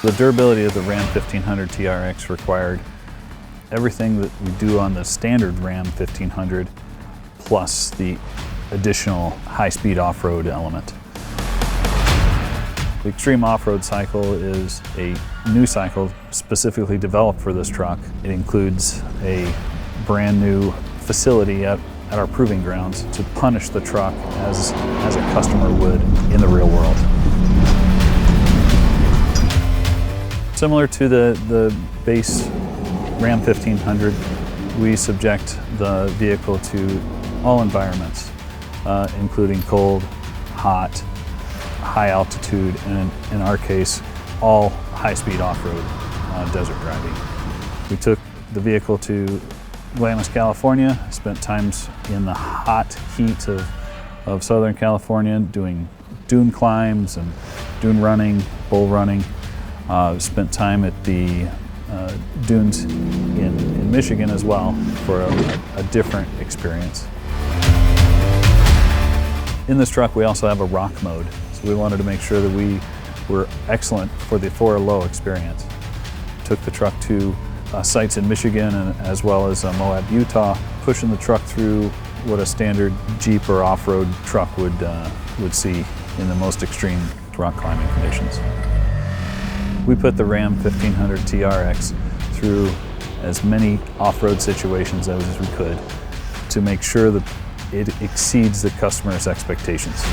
The durability of the Ram 1500 TRX required everything that we do on the standard Ram 1500 plus the additional high-speed off-road element. The Extreme Off-Road cycle is a new cycle specifically developed for this truck. It includes a brand new facility at our proving grounds to punish the truck as a customer would in the real world. Similar to the base Ram 1500, we subject the vehicle to all environments, including cold, hot, high altitude, and in our case, all high-speed off-road desert driving. We took the vehicle to Glamis, California, spent times in the hot heat of Southern California doing dune climbs and dune running, bull running. Spent time at the dunes in Michigan as well for a different experience. In this truck we also have a rock mode, so we wanted to make sure that we were excellent for the 4-low experience. Took the truck to sites in Michigan and as well as Moab, Utah, pushing the truck through what a standard Jeep or off-road truck would see in the most extreme rock climbing conditions. We put the Ram 1500 TRX through as many off-road situations as we could to make sure that it exceeds the customer's expectations.